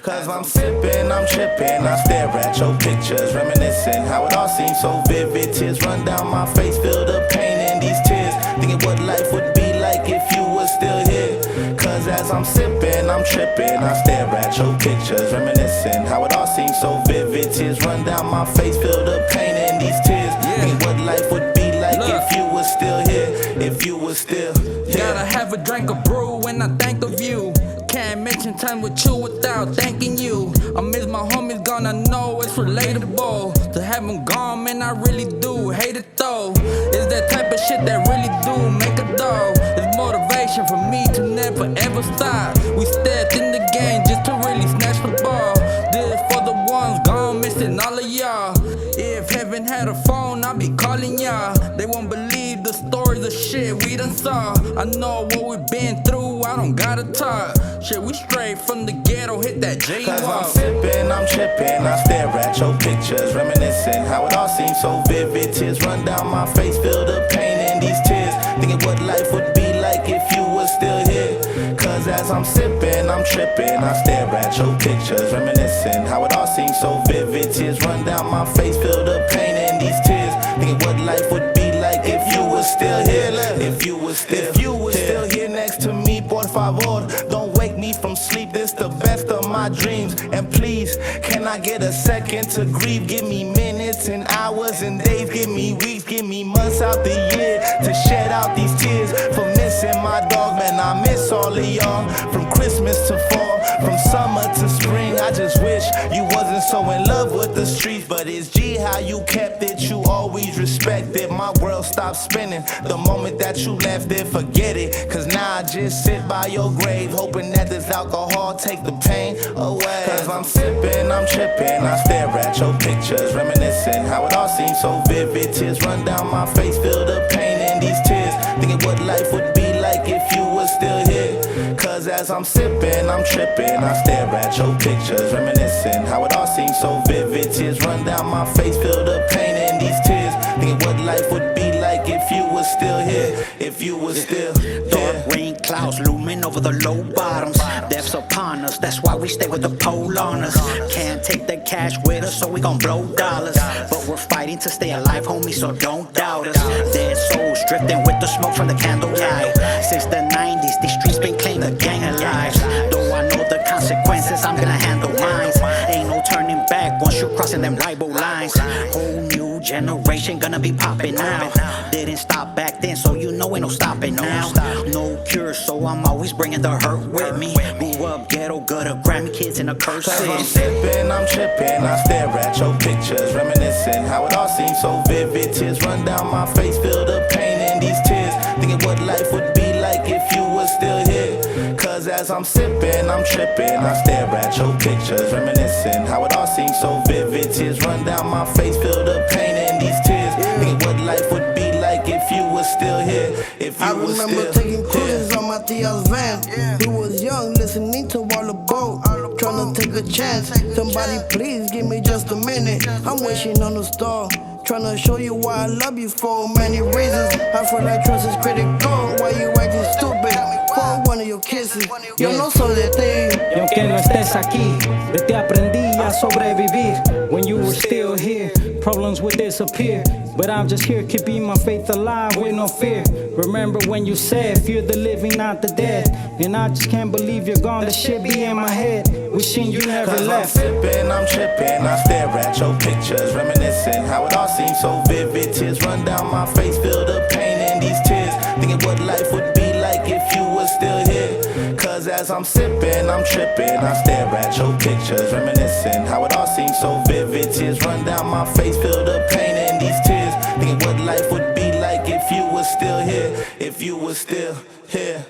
Cause I'm sipping, I'm tripping, I stare at your pictures, reminiscing how it all seems so vivid. Tears run down my face, feel the pain in these tears, thinking what life would be like if you were still here. Cause as I'm sipping, I'm tripping, I stare at your pictures, reminiscing how it all seems so vivid. Tears run down my face, feel the pain in these tears, thinking what life would be like if you were still here, if you were still here. Gotta have a drink of brew when I think of you. Can't mention time with you without thanking you. I miss my homies gone, I know it's relatable. To have them gone, man, I really do hate it though. It's that type of shit that really do make a dough. It's motivation for me to never ever stop. We stepped in the game just to really snatch the ball. This for the ones gone, missing all of y'all. If heaven had a phone, I'd be calling y'all. They won't believe the stories of shit we done saw. I know what we've been through, I don't gotta talk. Shit, we straight from the ghetto, hit that J-Walk. Cause I'm sipping, I'm tripping, I stare at your pictures, reminiscing how it all seems so vivid. Tears run down my face, feel the pain in these tears, thinking what life would be like if you were still here. Cause as I'm sipping, I'm tripping, I stare at your pictures, reminiscing how it all seems so vivid. Tears run down my face, feel the pain in these tears, thinking what life would be like if you were still here. If you were still here next to me, por favor, don't wake me from sleep. This the best of my dreams. And please, can I get a second to grieve? Give me minutes and hours and days. Give me weeks, give me months out the year to shed out these tears for missing my dog. Man, I miss all of y'all. From Christmas to fall, from summer to spring. I just wish you wasn't so in love with the streets. But it's G how you kept it. You always respected. My world stopped spinning the moment that you left it. Forget it, cause now I just sit by your grave, hoping that this alcohol take the pain away. Cause I'm sipping, I'm tripping, I stare at your pictures, reminiscing how it all seems so vivid. Tears run down my face, feel the pain in these tears, thinking what life would be like if you were still here. Cause as I'm sipping, I'm tripping, I stare at your pictures, reminiscing how it all seems so vivid. Tears run down my face, feel the pain in these tears, thinking what life would be like if you were still here, if you were still here. Dark rain clouds looming over the low bottoms. Death's upon us, that's why we stay with the pole on us. Can't take the cash with us, so we gon' blow dollars. But we're fighting to stay alive, homie, so don't doubt us. Dead souls drifting with the smoke from the candlelight. Since the 90s, these streets been claiming a gang of lives. Though I know the consequences, I'm gonna handle mine. Ain't no turning back once you're crossing them libel lines. Whole new generation gonna be popping now. Didn't stop back then, so you know ain't no stopping now. No cure, so I'm always bringing the hurt with me. Grew up ghetto, gutter, Grammy kids in a curse. Cause I'm sipping, I'm tripping, I stare at your pictures, reminiscing how it all seems so vivid. Tears run down my face, feel the pain in these tears, thinking what life would be like if you were still here. Cause as I'm sipping, I'm tripping, I stare at your pictures, reminiscing how it all seems so vivid. Tears run down my face, feel the pain in these tears, thinking what life would be like if you were still here, if you were still here. I remember taking cruises on my Tia's van. He was young, listening to all the boat, trying to take a chance. Somebody please give me just a minute. I'm wishing on a star, trying to show you why I love you for many reasons. I feel like trust is critical. Why you acting stupid? For one of your kisses. Yo no soy de ti. Y aunque no estés aquí, de ti aprendí a sobrevivir. When you were still here, problems would disappear. But I'm just here, keeping my faith alive with no fear. Remember when you said, fear the living, not the dead. And I just can't believe you're gone, the shit be in my head. Wishing you never Cause left. I'm sipping, I'm tripping, I stare at your pictures, reminiscing how it all seems so vivid. Tears run down my face, feel the pain in these tears, thinking what life would be like if you were still here. Cause as I'm sipping, I'm tripping, I stare at your pictures, reminiscing how it all seems so vivid. Tears run down my face, feel the pain in these tears, thinking what life would be like if you were still here, if you were still here.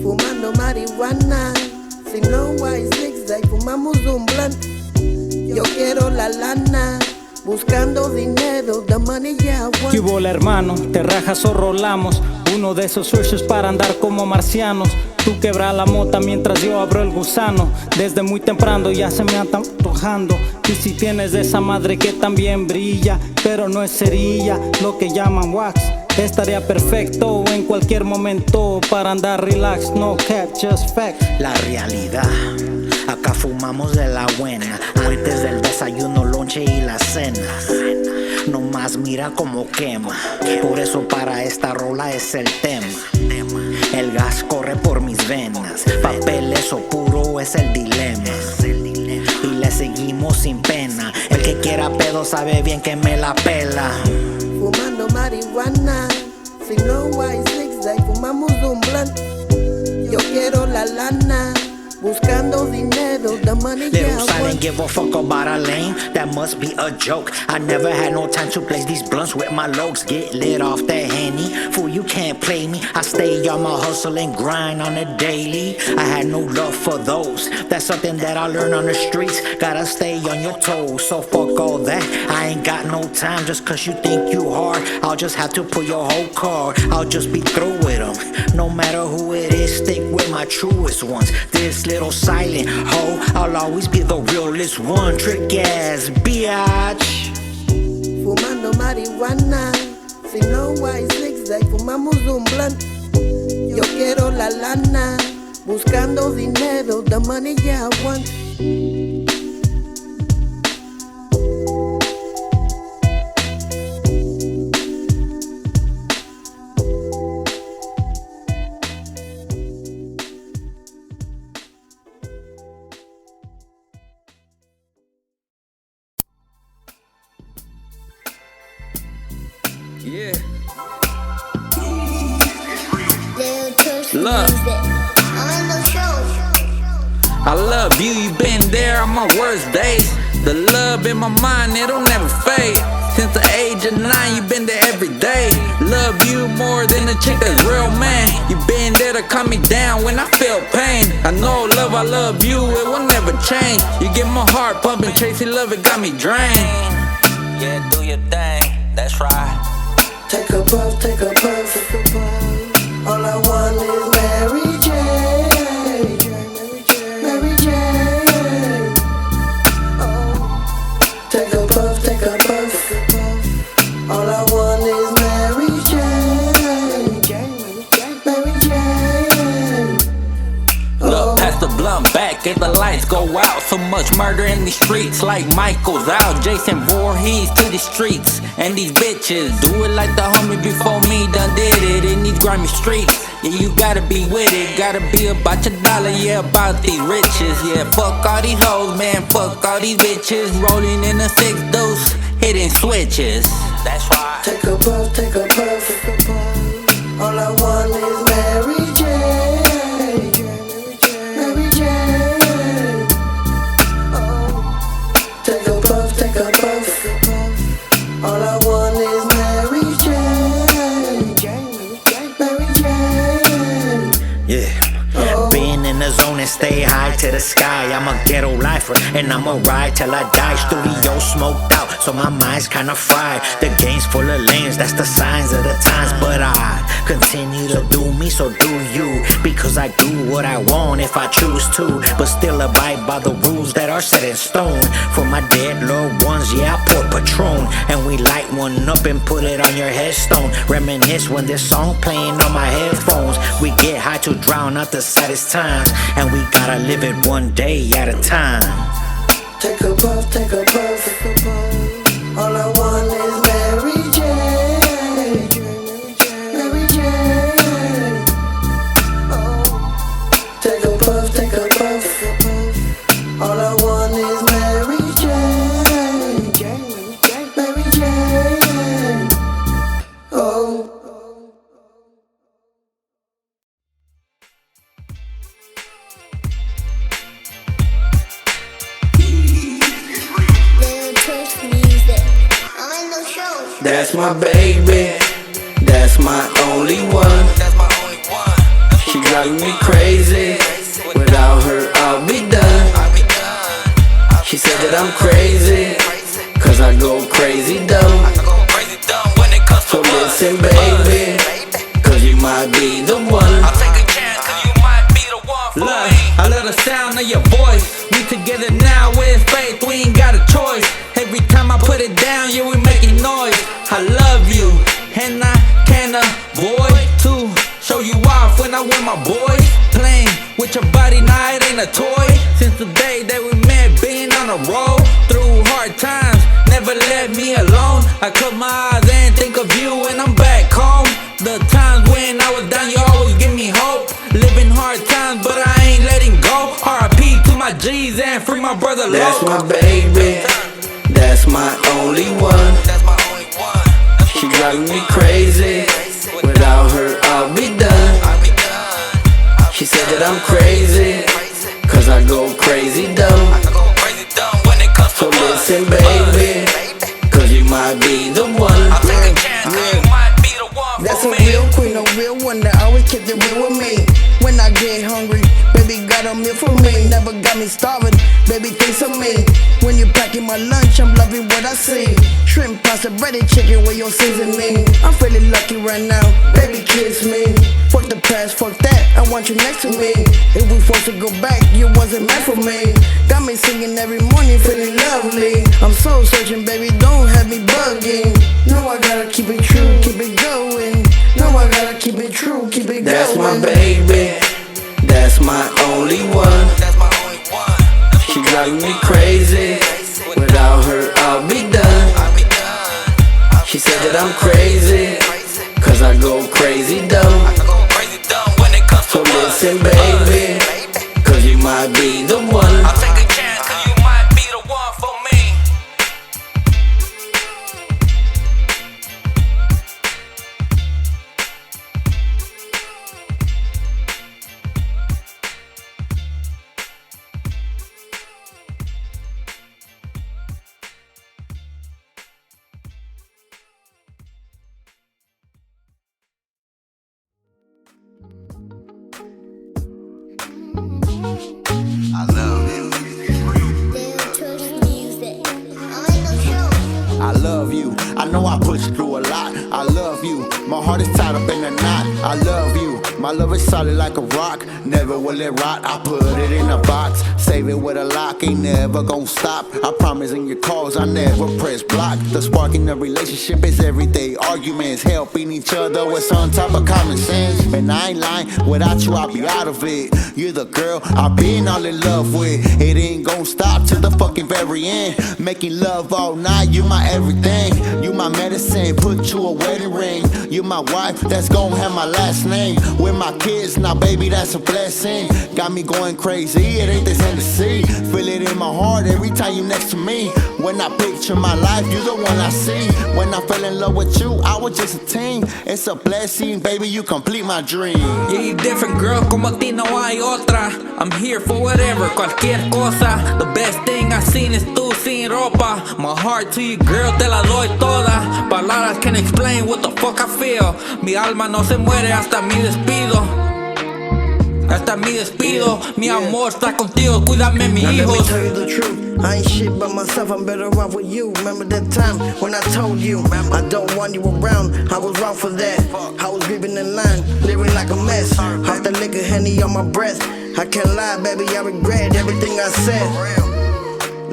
Fumando marihuana, si no hay zigzag, fumamos un blunt. Yo quiero la lana, buscando dinero, the money yeah I want. ¿Qué hubo, hermano? ¿Te rajas o rolamos? Uno de esos switches para andar como marcianos. Tú quebra la mota mientras yo abro el gusano. Desde muy temprano ya se me anda antojando. Y si tienes esa madre que también brilla, pero no es cerilla, lo que llaman wax, estaría perfecto en cualquier momento para andar relax, no cap, just fact. La realidad, acá fumamos de la buena, antes del desayuno, lonche y la cena. No más mira como quema, por eso para esta rola es el tema. El gas corre por mis venas, papeles o puro es el dilema. Y le seguimos sin pena, el que quiera pedo sabe bien que me la pela. Fumando marihuana, sin no white zigzag, fumamos un blunt. Yo quiero la lana, buscando dinero, the money yeah Little I I want. didn't give a fuck about a lane, that must be a joke. I never had no time to place these blunts with my lokes. Get lit off that Henny, fool you can't play me. I stay on my hustle and grind on the daily. I had no love for those, that's something that I learned on the streets. Gotta stay on your toes, so fuck all that. I ain't got no time just cause you think you hard. I'll just have to pull your whole card, I'll just be through with them. No matter who it is, stick with my truest ones. This little silent hoe, I'll always be the realest one. Trick ass biatch. Fumando marihuana, sin no white zigzag, fumamos un blunt. Yo quiero la lana, buscando dinero, the money yeah I want. Yeah. Look, I love you, you been there on my worst days. The love in my mind, it'll never fade. Since the age of 9, you been there every day. Love you more than a chick that's real, man. You been there to calm me down when I feel pain. I know love, I love you, it will never change. You get my heart pumping, chasing love, it got me drained. yeah, do your thing, that's right. Take a puff, take a puff, take a puff. All I want is Mary J. Mary J. Oh. Take a puff, take a puff. All I want is Mary J. Mary J. Look, pass the blunt back as the lights go out. So much murder in these streets, like Michael's out. Jason Voorhees to the streets, and these bitches do it like the homie before me done did it in these grimy streets. Yeah, you gotta be with it, gotta be about your dollar, yeah, about these riches. Yeah, fuck all these hoes, man, fuck all these bitches. Rolling in a 6 deuce, hitting switches. That's right. Take a puff, take a puff, take a puff. All I want is Mary J. Mary J. Oh. Take a puff, take a puff. All I want is Mary J. Mary J. Yeah. Being in the zone and stay high to the sky. I'm a ghetto lifer and I'ma ride till I die. Studio smoked out, so my mind's kinda fried. The game's full of lanes, that's the signs of the times. But I continue to do me, so do you. Because I do what I want if I choose to, but still abide by the rules that are set in stone. For my dead loved ones, yeah, I pour Patron, and we light one up and put it on your headstone. Reminisce when this song playing on my headphones. We get high to drown out the saddest times, and we gotta live it one day at a time. Take a puff, take a puff, take a puff. All I want is Mary J. Mary J. Oh. Take a puff, take a puff, take a puff. All I want is Mary J. Mary J. Oh. That's my baby, that's my only one. She drive me crazy, without her I'll be done. She said that I'm crazy, cause I go crazy dumb. So listen, baby, cause you might be the one. I'll take a chance, cause you might be the one for me. I love the sound of your voice. We together now with faith, we ain't got a choice. Every time I put it down, yeah, we making noise. I love you, and I can't avoid to show you off when I with my boys. Playing with your body, now it ain't a toy. Since the day that we met, being on the road through hard times, never let me alone. I close my eyes and think of you when I'm back home. The times when I was down, you always give me hope. Living hard times, but I ain't letting go. R.I.P. to my G's and free my brother Lo. That's my baby, that's my only one. She driving me crazy, without her I'll be done. She said that I'm crazy, cause I go crazy dumb. So listen, baby, cause you might be the one. That's a real queen, a real one that always kept it real with me. When I get hungry, baby got a meal for me. Never got me starving, baby thinks of me. When you packing my lunch, I'm loving what I see. Shrimp, pasta, breaded chicken with your seasoning. I'm feeling lucky right now, baby kiss me. Fuck the past, fuck that, I want you next to me. If we forced to go back, you wasn't meant for me. Got me singing every morning, feeling lovely. I'm soul searching, baby, don't have me bugging. No, I gotta keep it true, keep it going. No, I gotta keep it true, keep it going. That's my baby, that's my only one. She driving me crazy, without her I'll be done. She said that I'm crazy, cause I go crazy dumb. So listen, baby, cause you might be the one. I'll take a chance, cause you might be the one for me. I love you. I love you. I know I put you through a lot. I love you. My heart is tied up in a knot. I love you. My love is solid like a rock. Never will it rot. I put it in a box. Save it with a lock. Ain't never gonna stop. I promise in your calls I never press block. The spark in the relationship is everyday arguments. Helping each other with some type of common sense. And I ain't lying. Without you I'll be out of it. You're the girl I've been all in love with. It ain't gonna stop till the fucking very end. Making love all night. You my everything. You my medicine. Put you a wedding ring. You my wife. That's gonna have my last name. With my kids now, baby, that's a blessing. Got me going crazy, it ain't this Hennessy. Feel it in my heart every time you next to me. When I picture my life, you the one I see. When I fell in love with you, I was just a teen. It's a blessing, baby, you complete my dream. Yeah, you different girl, como ti no hay otra. I'm here for whatever, cualquier cosa. The best thing I've seen is tú sin ropa. My heart to you, girl, te la doy toda. Palabras can't explain what the fuck I feel. Mi alma no se muere hasta mi despido. Hasta mi despido, mi amor está contigo, cuídame mis now hijos. let me tell you the truth, I ain't shit by myself, I'm better off with you. Remember that time when I told you I don't want you around, I was wrong for that. I was grieving in line, living like a mess. Off the liquor, Henny on my breath. I can't lie, baby, I regret everything I said.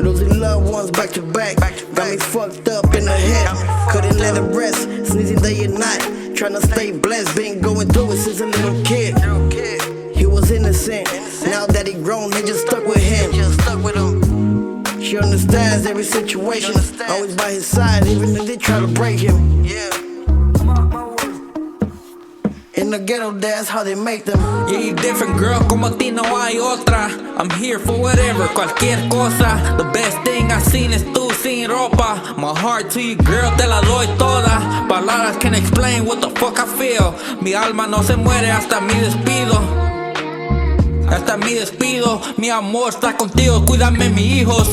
Losing loved ones back to back, got me fucked up in the head. Couldn't let it rest, sneezing day and night. Tryna stay blessed, been going through it since a little kid. He was innocent, now that he grown, he just stuck with him. She understands every situation, always by his side, even if they try to break him. In the ghetto, that's how they make them. Yeah, you different girl, como ti no hay otra. I'm here for whatever, cualquier cosa. The best thing I've seen is tú sin ropa. My heart to you, girl, te la doy toda. Palabras can't explain what the fuck I feel. Mi alma no se muere hasta mi despido. Hasta mi despido, mi amor está contigo, cuídame mis hijos.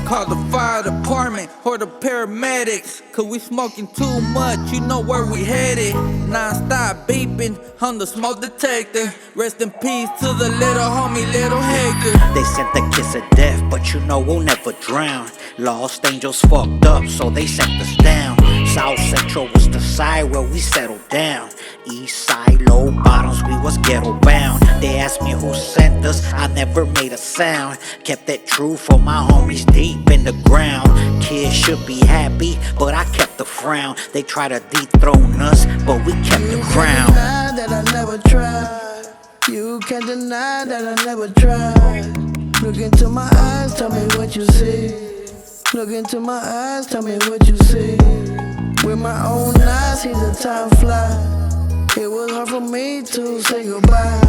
Call the fire department or the paramedics, cause we smoking too much, you know where we headed. Non-stop beeping on the smoke detector. Rest in peace to the little homie, little Hector. They sent the kiss of death, but you know we'll never drown. Lost angels fucked up, so they sent us down. South Central was the side where we settled down. East side, low bottoms, we was ghetto bound. They asked me who sent us, I never made a sound. Kept it true for my homies deep in the ground. Kids should be happy, but I kept the frown. They try to dethrone us, but we kept the crown. You can't deny that I never tried. You can't deny that I never tried. Look into my eyes, tell me what you see. Look into my eyes, tell me what you see. With my own eyes, see the time fly. It was hard for me to say goodbye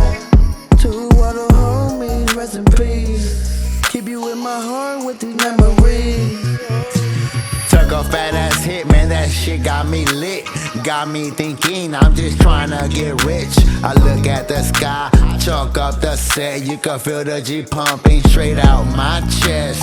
to all the homies, rest in peace. Keep you in my heart with these memories. Took a fat ass hit, man, that shit got me lit. Got me thinking I'm just trying to get rich. I look at the sky, chalk up the set. You can feel the G pumping straight out my chest.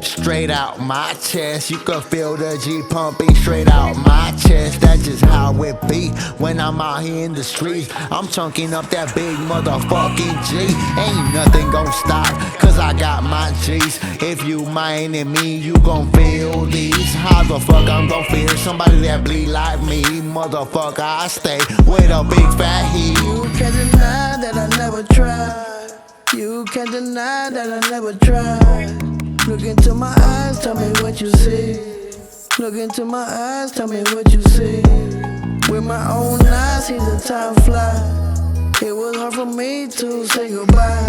Straight out my chest, you can feel the G pumping straight out my chest. That's just how it be when I'm out here in the streets. I'm chunking up that big motherfucking G. Ain't nothing gon' stop, cause I got my G's. If you my enemy, you gon' feel these. How the fuck I'm gon' fear somebody that bleed like me? Motherfucker, I stay with a big fat heat. You can't deny that I never tried. You can't deny that I never tried. Look into my eyes, tell me what you see. Look into my eyes, tell me what you see. With my own eyes, see the time fly. It was hard for me to say goodbye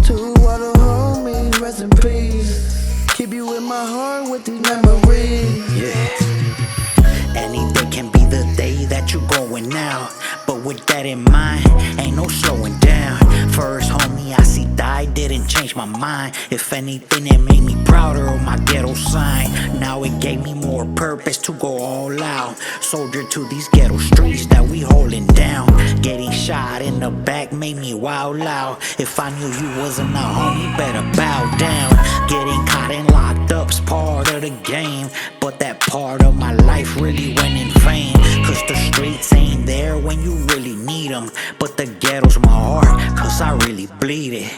to all the homies, rest in peace. Keep you in my heart with these memories. Yeah. Any day can be the day that you going out. But with that in mind, ain't no slowing down. First homie I see die didn't change my mind. If anything, it made me prouder of my ghetto sign. Now it gave me more purpose to go all out. Soldier to these ghetto streets that we holding down. Getting shot in the back made me wild loud. If I knew you wasn't a homie, better bow down. Getting caught and locked up's part of the game, but that part of my life really went in vain. Cause the streets ain't there when you really need them, but the ghetto's my heart, cause I really bleed it.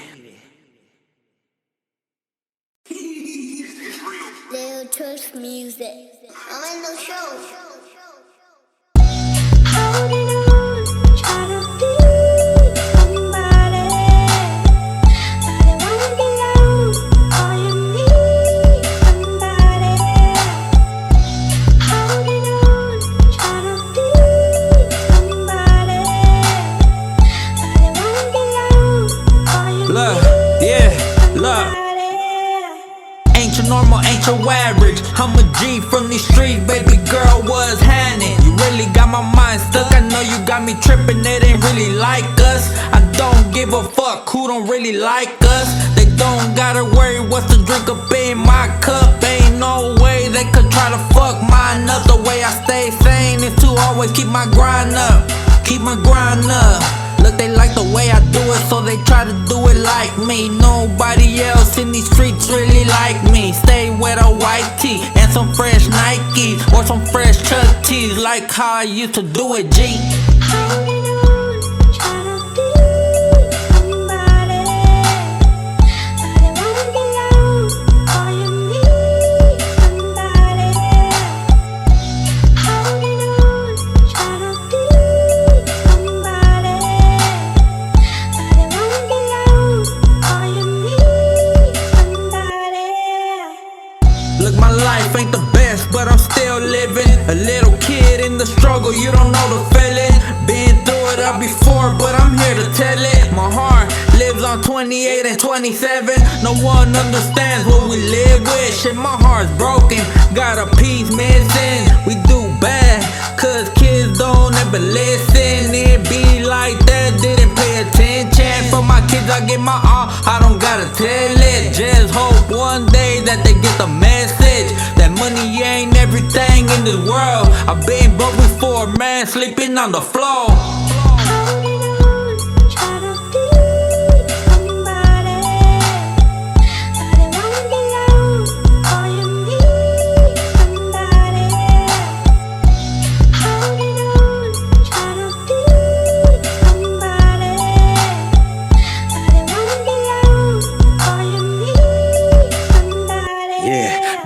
Little Church Music. I'm in the show. Holding on, trying to be somebody, but it won't be long. All you need somebody. Holding on, trying to be somebody, but it won't be long. All you Look, need yeah, look. Ain't your normal, ain't your average. I'm a G from these streets, baby girl, what's happening? You really got my mind stuck, I know you got me tripping, they ain't really like us. I don't give a fuck who don't really like us. They don't gotta worry what's the drink up in my cup. Ain't no way they could try to fuck mine up. The way I stay sane is to always keep my grind up. Keep my grind up. Look, they like the way I do it, so they try to do it like me. Nobody else in these streets really like me. Stay with a white tee and some fresh Nikes or some fresh Chuck tees, like how I used to do it, G. holding on, trying to be somebody, but it won't be long. All you need somebody. Holding on, trying to be somebody, but it won't be long. All you need somebody. Look, my life ain't the best, but I'm still living. A little kid in the struggle, you don't know the feeling. Been through it all before, but I'm here to tell it. My heart lives on 28 and 27. No one understands what we live with. Shit, my heart's broken, got a piece missing. We do bad, cause kids don't ever listen. It be like that, didn't pay I give my all, I don't gotta tell it. Just hope one day that they get the message that money ain't everything in this world. I've been broke before, man, sleeping on the floor.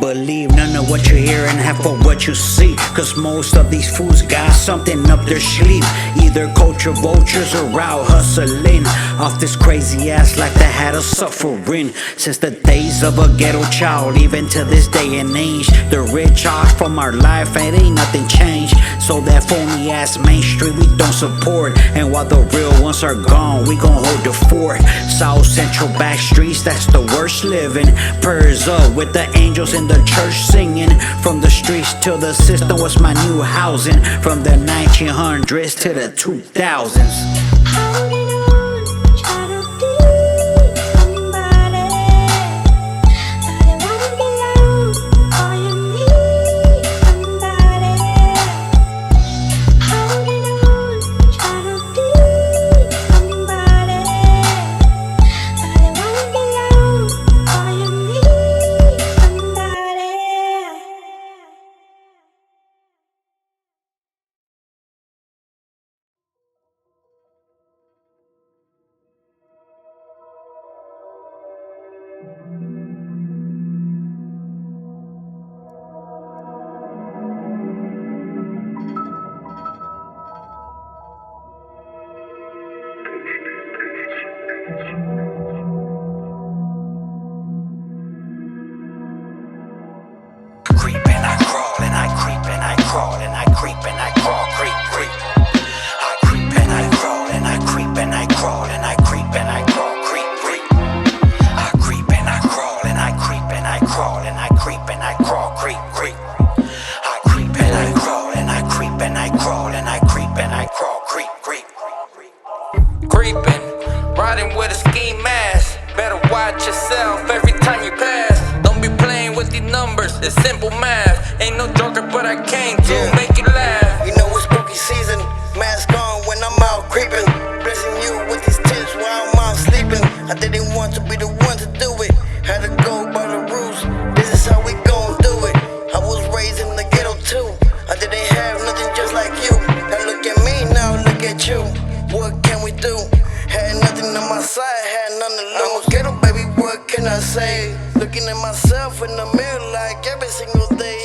Believe none of what you hear and half of what you see, cause most of these fools got something up their sleeve. Either culture vultures or out hustling off this crazy ass life that had us suffering since the days of a ghetto child. Even to this day and age, the rich are from our life and ain't nothing changed. So that phony ass Main Street we don't support, and while the real ones are gone, we gon' hold the fort. South Central back streets, that's the worst living. Prayers up with the angels in the church singing. From the streets till the system was my new housing. From the 1900s to the 2000s. Creep and I crawl and I creep and I crawl and I creep and I crawl, creep, creep. I creep and I crawl and I creep and I crawl and I creep and I crawl, creep, creep. I creep and I crawl and I creep and I crawl and I creep and I crawl, creep, creep. I creep and I crawl and I creep and I crawl and I creep and I crawl, creep, creep. Creeping, riding with a ski mask. Better watch yourself every time you pass. Don't be playing with these numbers, it's simple math. Ain't no joker, but I came to make you laugh. You know it's spooky season, mask on when I'm out creeping. Blessing you with these tips while I'm out sleeping. I didn't want to be the one to do it, had to go by the rules. This is how we gon' do it. I was raised in the ghetto too, I didn't have nothing just like you. Now look at me, now look at you. What can we do? Had nothing on my side, had nothing to lose. I'm a ghetto baby, what can I say? Looking at myself in the mirror like every single day.